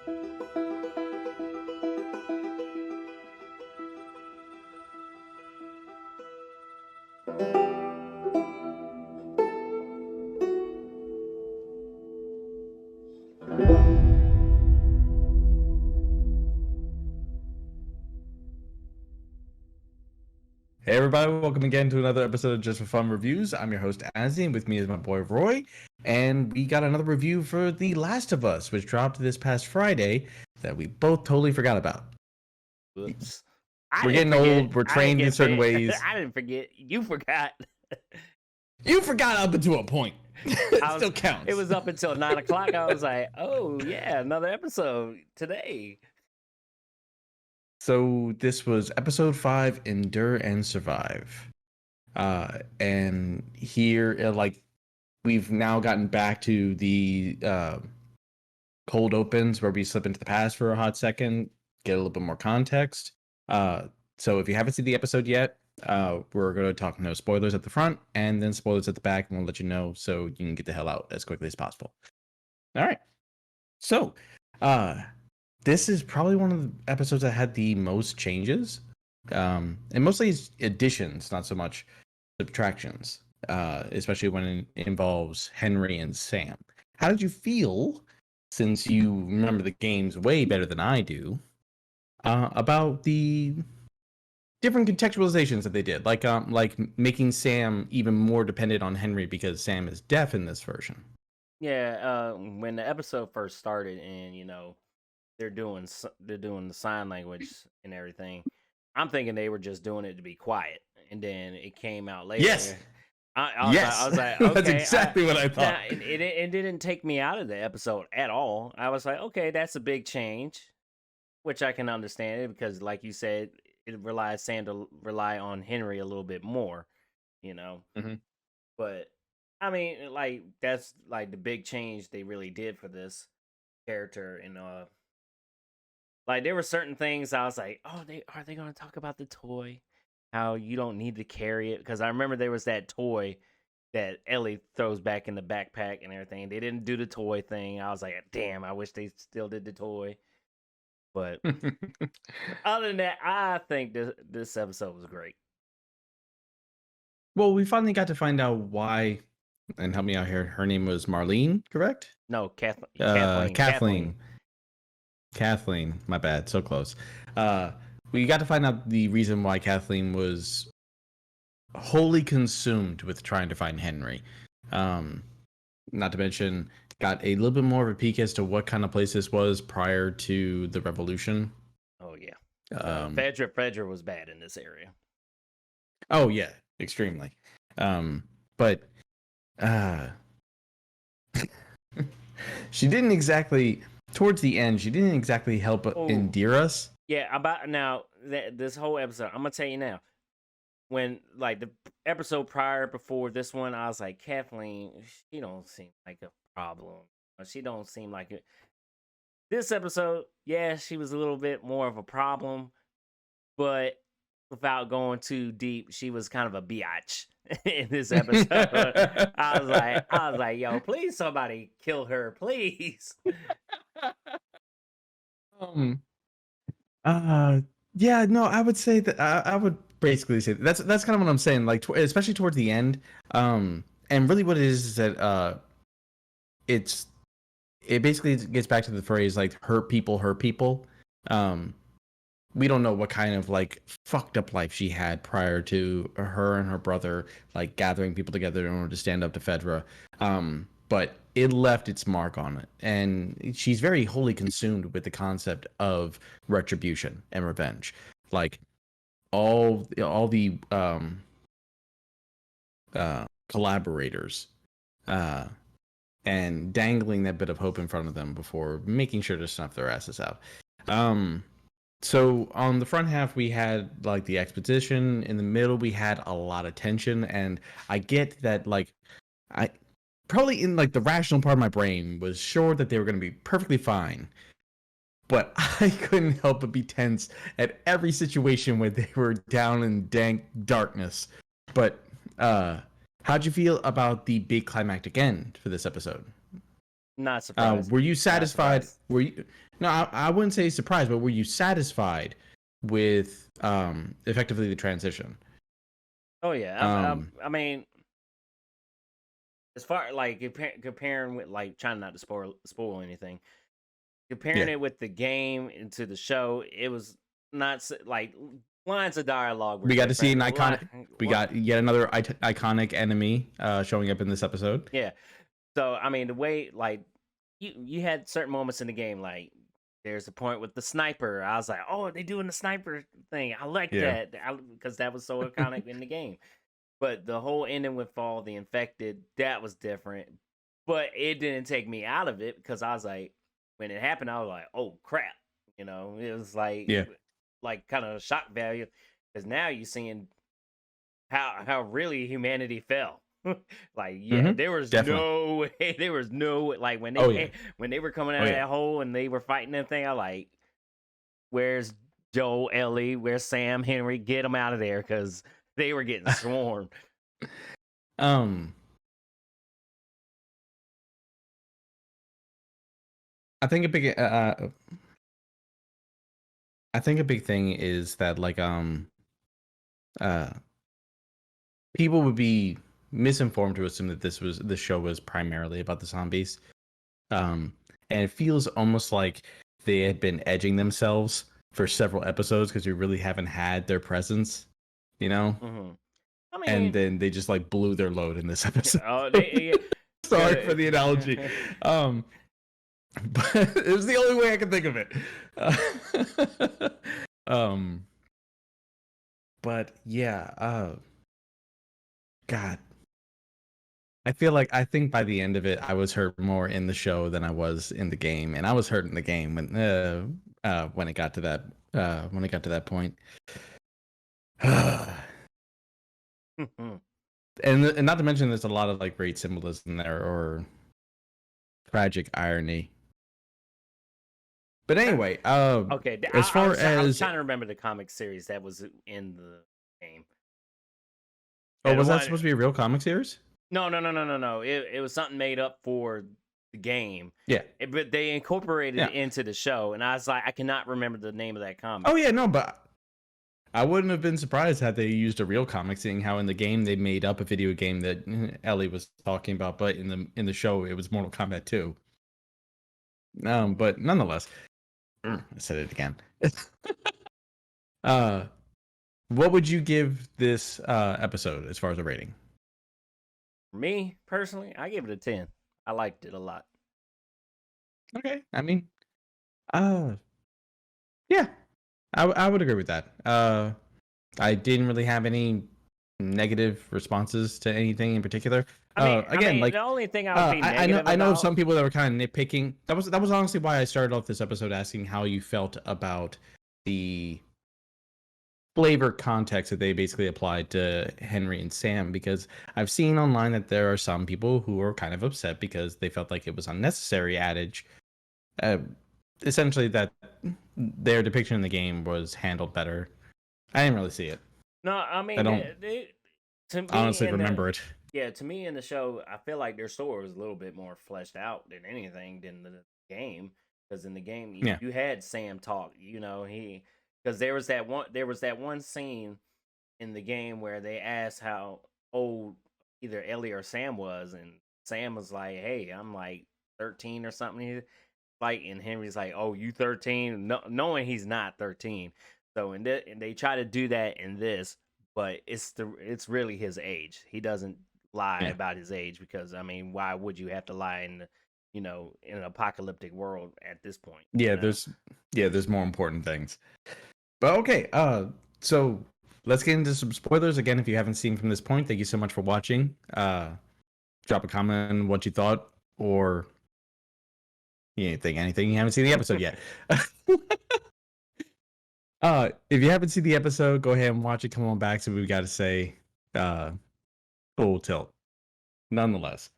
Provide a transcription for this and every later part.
Hey everybody, welcome again to another episode of Just for Fun Reviews. I'm your host Azzy, and with me is my boy Roy, and we got another review for The Last of Us, which dropped this past Friday that we both totally forgot about. Whoops. We're getting old, we're trained in certain ways. I didn't forget. You forgot. You forgot up until a point. It still counts. It was up until 9 o'clock. I was like, oh yeah, another episode today. So this was episode 5, Endure and Survive. And here, we've now gotten back to the cold opens where we slip into the past for a hot second, get a little bit more context. So if you haven't seen the episode yet, we're going to talk no spoilers at the front and then spoilers at the back, and we'll let you know so you can get the hell out as quickly as possible. All right. So, this is probably one of the episodes that had the most changes, and mostly additions, not so much subtractions, especially when it involves Henry and Sam. How did you feel, since you remember the games way better than I do, about the different contextualizations that they did, like making Sam even more dependent on Henry because Sam is deaf in this version? Yeah, when the episode first started, and they're doing the sign language and everything, I'm thinking they were just doing it to be quiet, and then it came out later. Yes. I was like, okay, that's exactly what I thought. It didn't take me out of the episode at all. I was like, okay, that's a big change, which I can understand it because, like you said, it relies Sam to rely on Henry a little bit more, Mm-hmm. But I mean, like that's like the big change they really did for this character, and like there were certain things I was like, oh, are they going to talk about the toy? How you don't need to carry it? Because I remember there was that toy that Ellie throws back in the backpack and everything. They didn't do the toy thing. I was like, damn, I wish they still did the toy. But other than that, I think this episode was great. Well, we finally got to find out why, and help me out here. Her name was Marlene, correct? No, Kathleen. Kathleen, my bad, so close. We got to find out the reason why Kathleen was wholly consumed with trying to find Henry. Not to mention, got a little bit more of a peek as to what kind of place this was prior to the revolution. Oh yeah, Fedra was bad in this area. Oh yeah, extremely. But she didn't exactly. Towards the end, she didn't exactly help endear us. Yeah, about now this whole episode, I'm gonna tell you now. When like the episode prior before this one, I was like, Kathleen, she don't seem like a problem. She don't seem like it. This episode, yeah, she was a little bit more of a problem, but without going too deep, she was kind of a biatch in this episode. I was like, yo, please somebody kill her, please. Yeah, no, I would say that I would basically say that's kind of what I'm saying, like especially towards the end. And really what it is that it basically gets back to the phrase like hurt people. We don't know what kind of like fucked up life she had prior to her and her brother like gathering people together in order to stand up to Fedra. But it left its mark on it, and she's very wholly consumed with the concept of retribution and revenge. Like all the collaborators, and dangling that bit of hope in front of them before making sure to snuff their asses out. So on the front half, we had like the exposition. In the middle, we had a lot of tension, and I get that like I probably in like the rational part of my brain was sure that they were going to be perfectly fine, but I couldn't help but be tense at every situation where they were down in dank darkness. But how'd you feel about the big climactic end for this episode? Not surprised. Were you Not satisfied? surprised. Were you? No, I wouldn't say surprised, but were you satisfied with effectively the transition? Oh yeah. Um, I mean, as far like comparing with like trying not to spoil anything, comparing yeah, it with the game into the show, it was not like lines of dialogue were we got to see different. an iconic. We got yet another iconic enemy showing up in this episode. Yeah. So I mean, the way like you had certain moments in the game, like there's a point with the sniper. I was like, oh, they doing the sniper thing. I like Yeah. that because that was so iconic in the game. But the whole ending with Fall the Infected, that was different. But it didn't take me out of it because I was like, when it happened, I was like, oh crap. You know, it was Yeah. like kind of a shock value because now you're seeing how really humanity fell. Like, yeah, there was Definitely. no way, there was no like when they Oh yeah. when they were coming out Oh of yeah. that hole and they were fighting that thing, I like, where's Joe, Ellie, where's Sam, Henry? Get them out of there because they were getting swarmed. Um, I think a big I think a big thing is that like uh people would be misinformed to assume that this show was primarily about the zombies. Um, and it feels almost like they had been edging themselves for several episodes because we really haven't had their presence, you know? Mm-hmm. I And mean, then they just like blew their load in this episode. oh, they Sorry for the analogy. But it was the only way I could think of it. Um, but yeah, God, I think by the end of it, I was hurt more in the show than I was in the game, and I was hurt in the game when it got to that point. And not to mention, there's a lot of like great symbolism there or tragic irony. But anyway, okay, as far I was as trying to remember the comic series that was in the game. oh, Yeah, the was that one. supposed to be a real comic series? No. It was something made up for the game. Yeah, But they incorporated yeah. it into the show, and I was like, I cannot remember the name of that comic. Oh yeah, no, but I wouldn't have been surprised had they used a real comic, seeing how in the game they made up a video game that Ellie was talking about, but in the show it was Mortal Kombat 2. But nonetheless, I said it again. uh, what would you give this episode as far as a rating? For me personally, I give it a 10. I liked it a lot. Okay, I mean, uh, yeah, I would agree with that. I didn't really have any negative responses to anything in particular. Again, like the only thing I would be negative I know about. some people that were kind of nitpicking. That was honestly why I started off this episode asking how you felt about the flavor context that they basically applied to Henry and Sam, because I've seen online that there are some people who are kind of upset because they felt like it was unnecessary adage. Uh, Essentially, that their depiction in the game was handled better. I didn't really see it. No, I I mean, don't to me honestly in the remember it. yeah, to me in the show, I feel like their story was a little bit more fleshed out than anything than the game. Because in the game, Yeah. you had Sam talk. You know, because there was that one scene in the game where they asked how old either Ellie or Sam was, and Sam was like, "Hey, I'm like 13 or something." Like, and Henry's like, "Oh, you 13?" No, knowing he's not 13. So and they try to do that in this, but it's really his age. He doesn't lie Yeah. about his age because I mean, why would you have to lie in in an apocalyptic world at this point? Yeah, You know? there's more important things. But okay, so let's get into some spoilers again. If you haven't seen from this point, thank you so much for watching. Drop a comment on what you thought, or you didn't think anything. You haven't seen the episode yet. If you haven't seen the episode, go ahead and watch it. Come on back, so we got to say, full tilt. Nonetheless,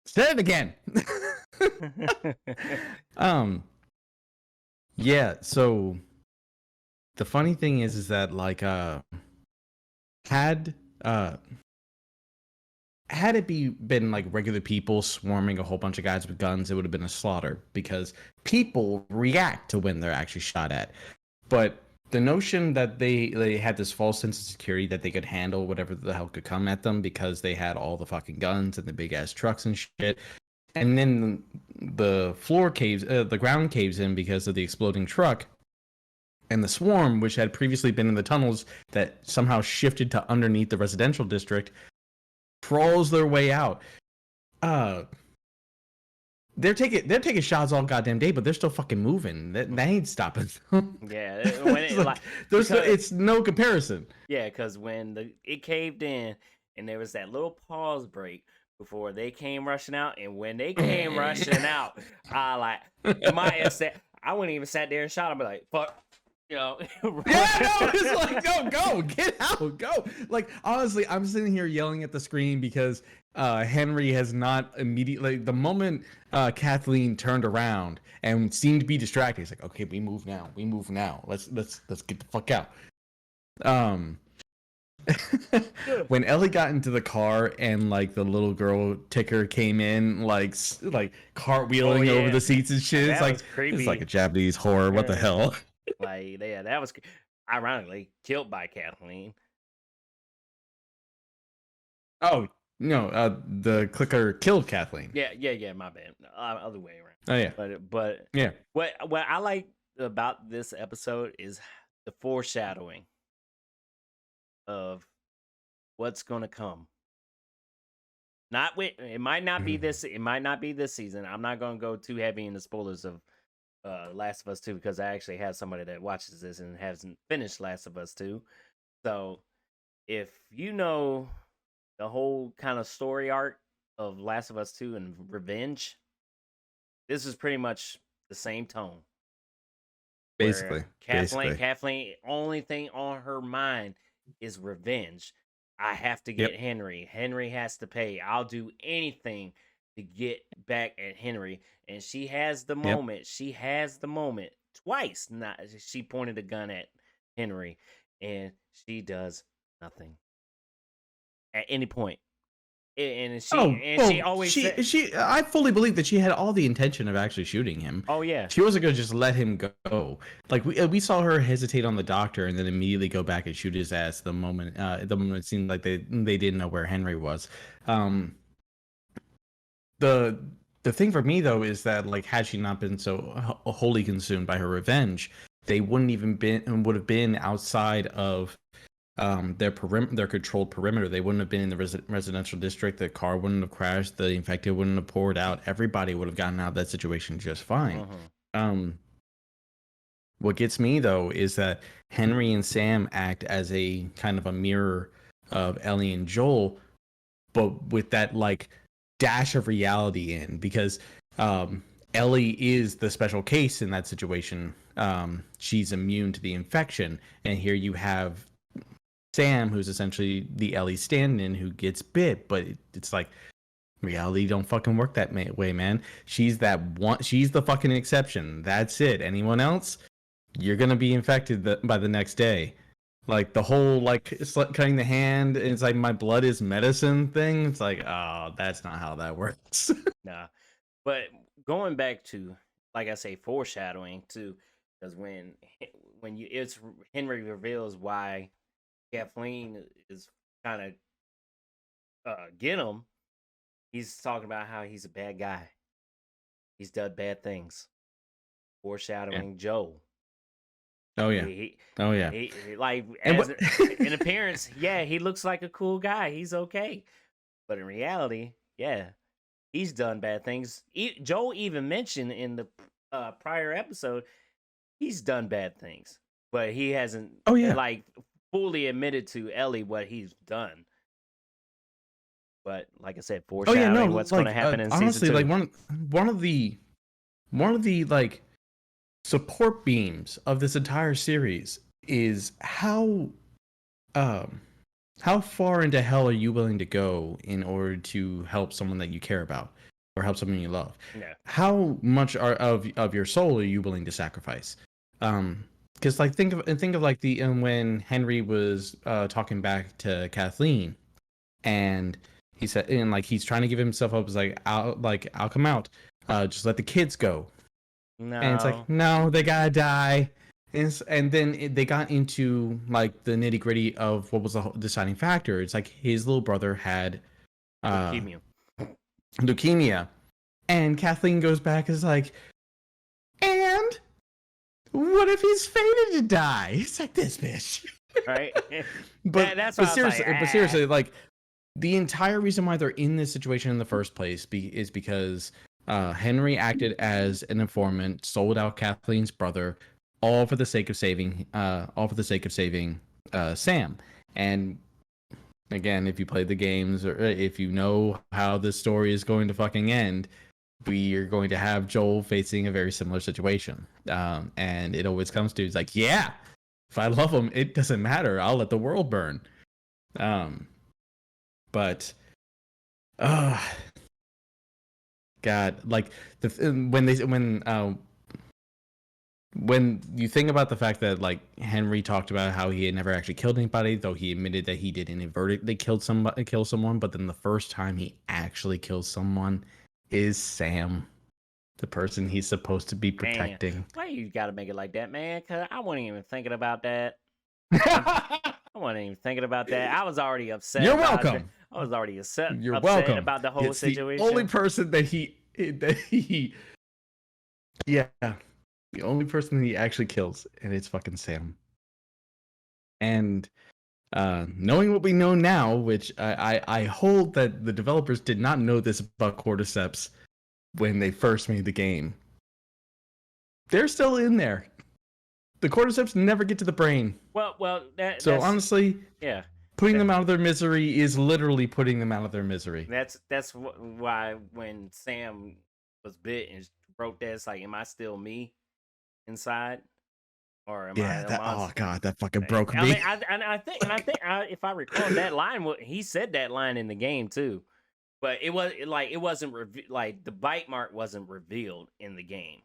say it again. Yeah. So the funny thing is that like had had it been like regular people swarming a whole bunch of guys with guns, it would have been a slaughter because people react to when they're actually shot at. But the notion that they had this false sense of security that they could handle whatever the hell could come at them because they had all the fucking guns and the big ass trucks and shit, and then the floor caves, the ground caves in because of the exploding truck, and the swarm, which had previously been in the tunnels that somehow shifted to underneath the residential district, crawls their way out. Uh, they're taking shots all goddamn day, but they're still fucking moving. That ain't stopping them. Yeah, when it, like It's no comparison. Yeah, because when it caved in and there was that little pause break before they came rushing out, and when they came rushing out, I wouldn't even sat there and shot. I'd be like, fuck. Yeah, no, it's like, no, go, get out, go. Like, honestly, I'm sitting here yelling at the screen because Henry has not immediately, the moment Kathleen turned around and seemed to be distracted, he's like, okay, we move now. Let's get the fuck out. When Ellie got into the car and like the little girl ticker came in, like cartwheeling over the seats and shit, it's like creepy. It's like a Japanese horror. What the hell? Like, yeah, that was ironically killed by Kathleen. Oh no, the clicker killed Kathleen. Yeah. My bad. Other way around. Oh yeah, but yeah. What I like about this episode is the foreshadowing of what's gonna come. It might not be this. It might not be this season. I'm not gonna go too heavy in the spoilers of Last of Us 2 because I actually have somebody that watches this and hasn't finished Last of Us 2. So if you know the whole kind of story arc of Last of Us 2 and revenge, this is pretty much the same tone. Basically, Kathleen, only thing on her mind is revenge. I have to get Henry. Henry has to pay. I'll do anything to get back at Henry. And she has the moment. She has the moment twice. She pointed a gun at Henry, and she does nothing at any point. And she always I fully believe that she had all the intention of actually shooting him. Oh yeah, she wasn't gonna just let him go. Like we saw her hesitate on the doctor and then immediately go back and shoot his ass the moment it seemed like they didn't know where Henry was. The thing for me though is that like had she not been so wholly consumed by her revenge, they would have been outside of their controlled perimeter. They wouldn't have been in the residential district. The car wouldn't have crashed. The infected wouldn't have poured out. Everybody would have gotten out of that situation just fine. What gets me though is that Henry and Sam act as a kind of a mirror of Ellie and Joel, but with that like dash of reality in, because Ellie is the special case in that situation. She's immune to the infection, and here you have Sam, who's essentially the Ellie stand-in, who gets bit, but it's like reality don't fucking work that way, man. She's the fucking exception. That's it. Anyone else, you're gonna be infected by the next day. Like the whole like cutting the hand, it's like my blood is medicine thing. It's like, oh, that's not how that works. Nah, but going back to, like I say, foreshadowing too, because when Henry reveals why Kathleen is kind of get him, he's talking about how he's a bad guy. He's done bad things. Foreshadowing Joe. Oh yeah. He like in appearance, yeah, he looks like a cool guy. He's okay, but in reality, yeah, he's done bad things. Joe even mentioned in the prior episode, he's done bad things, but he hasn't. Like fully admitted to Ellie what he's done. But like I said, foreshadowing what's going to happen in honestly, season 2. Like one of the like support beams of this entire series is how far into hell are you willing to go in order to help someone that you care about or help someone you love? Yeah. How much of your soul are you willing to sacrifice? Because like think of like when Henry was talking back to Kathleen, and He said, and like he's trying to give himself up. It's I'll come out. Just let the kids go. And it's like, No. no, they gotta die. And then they got into like the nitty gritty of what was the deciding factor. It's like his little brother had Leukemia. leukemia, and Kathleen goes back and is like, and what if he's fated to die? It's like this bitch, Right? but seriously, like the entire reason why they're in this situation in the first place is because Henry acted as an informant, sold out Kathleen's brother, all for the sake of saving Sam. And again, if you play the games or if you know how this story is going to fucking end, we are going to have Joel facing a very similar situation. And it always comes to, it's like, yeah, if I love him, it doesn't matter. I'll let the world burn. But God, like when you think about the fact that like Henry talked about how he had never actually killed anybody, though he admitted that he did inadvertently kill someone, but then the first time he actually kills someone is Sam, the person he's supposed to be protecting. Man, why you gotta make it like that, man? Cause I wasn't even thinking about that. I wasn't even thinking about that. I was already upset. You're welcome. I was already upset. You're welcome. About the whole situation. The only person that yeah, the only person he actually kills, and it's fucking Sam. And knowing what we know now, which I hold that the developers did not know this about cordyceps when they first made the game. They're still in there. The cordyceps never get to the brain. Well, so honestly, yeah, putting them out of their misery is literally putting them out of their misery. That's why when Sam was bit and broke that, it's like, am I still me inside, or am I? Oh god, that fucking broke me. I think if I recall that line, he said that line in the game too, but it wasn't like the bite mark wasn't revealed in the game.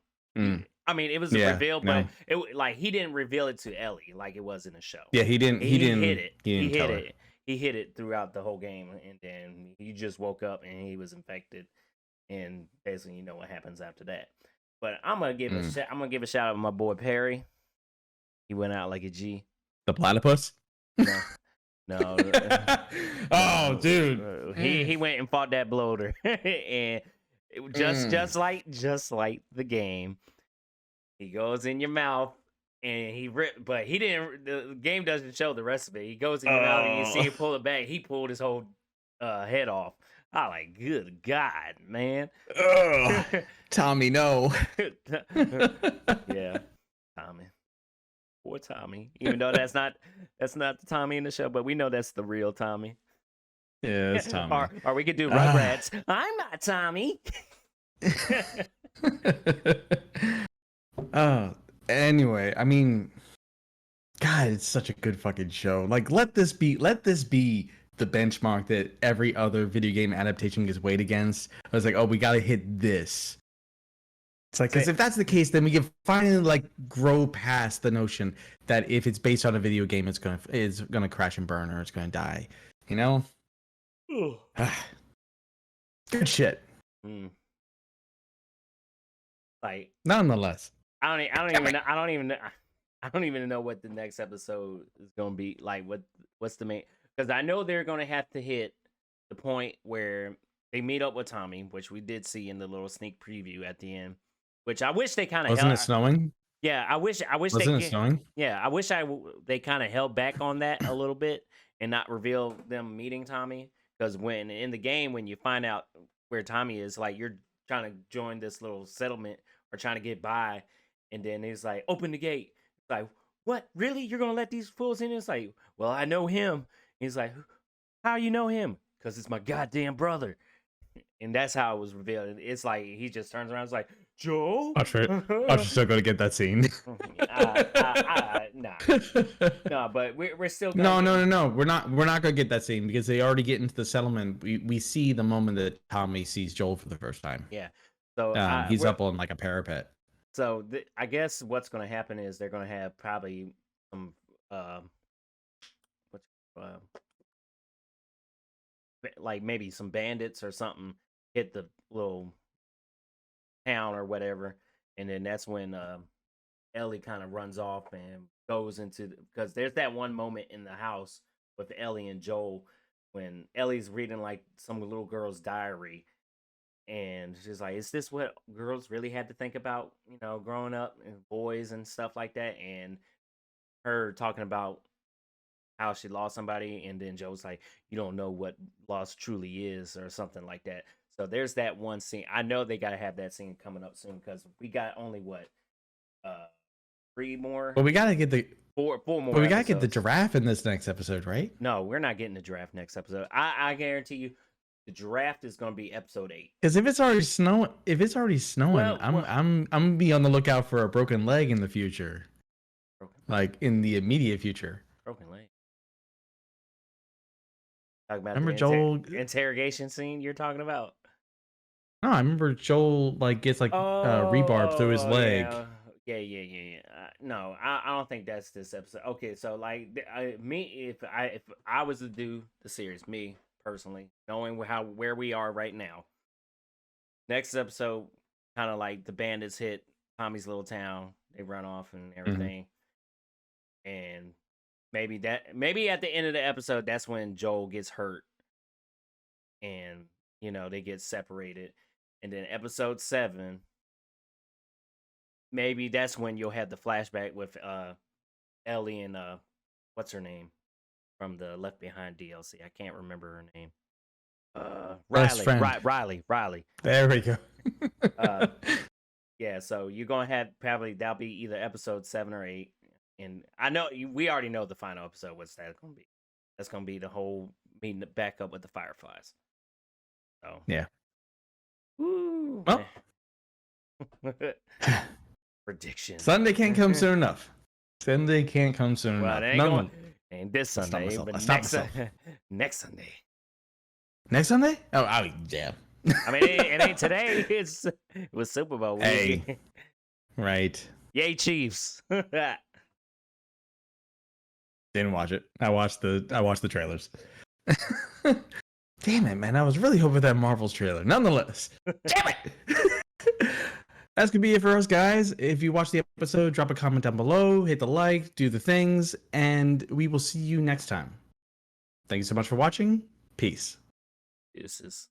I mean, it was revealed, but it like he didn't reveal it to Ellie like it was in the show. Yeah, he didn't. He hid it. He hid it throughout the whole game, and then he just woke up and he was infected, and basically, you know what happens after that. But I'm gonna give a shout out to my boy Perry. He went out like a G. The platypus? No. Oh, dude. He went and fought that bloater, and just like the game. He goes in your mouth and but he didn't. The game doesn't show the rest of it. He goes in your mouth and you see him pull it back. He pulled his whole head off. I like, good God, man. Tommy, no. Yeah, Tommy. Poor Tommy. Even though that's not the Tommy in the show, but we know that's the real Tommy. Yeah, it's Tommy. or we could do Rugrats. I'm not Tommy. Anyway, I mean, God, it's such a good fucking show. Like, let this be the benchmark that every other video game adaptation gets weighed against. I was like, oh, we gotta hit this. It's like, because if that's the case, then we can finally like grow past the notion that if it's based on a video game, it's gonna crash and burn or it's gonna die. You know? Good shit. Like, nonetheless, I don't even know what the next episode is gonna be. Like, what's the main? Because I know they're gonna have to hit the point where they meet up with Tommy, which we did see in the little sneak preview at the end. Which I wish they kind of wasn't it snowing? Yeah, I wish wasn't it snowing? Yeah, I wish they kind of held back on that a little bit and not reveal them meeting Tommy. Because when in the game, when you find out where Tommy is, like you're trying to join this little settlement or trying to get by, and then he's like, "Open the gate." It's like, what? Really? You're gonna let these fools in? It's like, well, I know him. He's like, how you know him? Because it's my goddamn brother. And that's how it was revealed. It's like he just turns around. It's like, Joe. I'm still gonna get that scene. No, but we're still. No. We're not gonna get that scene because they already get into the settlement. We see the moment that Tommy sees Joel for the first time. Yeah. So he's up on like a parapet. So I guess what's gonna happen is they're gonna have probably some like maybe some bandits or something hit the little town or whatever, and then that's when Ellie kind of runs off and goes into because there's that one moment in the house with Ellie and Joel when Ellie's reading like some little girl's diary, and she's like, "Is this what girls really had to think about? You know, growing up and boys and stuff like that?" And her talking about how she lost somebody, and then Joe's like, "You don't know what loss truly is," or something like that. So there's that one scene. I know they gotta have that scene coming up soon because we got only what uh three more, But we gotta get the four but more we gotta get the episodes. giraffe in this next episode, right? No, we're not getting the draft next episode. I guarantee you, the draft is gonna be episode 8. Because if it's already snowing, Well, I'm gonna be on the lookout for a broken leg in the future, broken, like in the immediate future. broken leg. Talking about Remember the Joel? interrogation scene you're talking about. No, I remember Joel like gets like rebarb through his leg. Yeah, yeah. No, I don't think that's this episode. Okay, so like if I was to do the series, me personally, knowing where we are right now, next episode, kind of like the bandits hit Tommy's little town, they run off and everything, and maybe at the end of the episode, that's when Joel gets hurt, and they get separated, and then episode 7. Maybe that's when you'll have the flashback with Ellie and what's her name from the Left Behind DLC. I can't remember her name. Best Riley. friend. There we go. Yeah, so you're gonna have probably that'll be either episode 7 or 8, and I know we already know the final episode. What's that gonna be? That's gonna be the whole meeting back up with the Fireflies. So Yeah. woo. Well, Prediction. Sunday can't come soon enough. Sunday can't come soon Well, enough. Ain't this I'll stop Sunday, myself. but I'll stop next Sunday. Next Sunday? Oh, yeah. I mean, it ain't today. It was Super Bowl week. Hey. Right. Yay, Chiefs. Didn't watch it. I watched the trailers. Damn it, man. I was really hoping that Marvel's trailer. Nonetheless. Damn it. That's gonna be it for us, guys. If you watch the episode, drop a comment down below, hit the like, do the things, and we will see you next time. Thank you so much for watching. Peace. Deuces.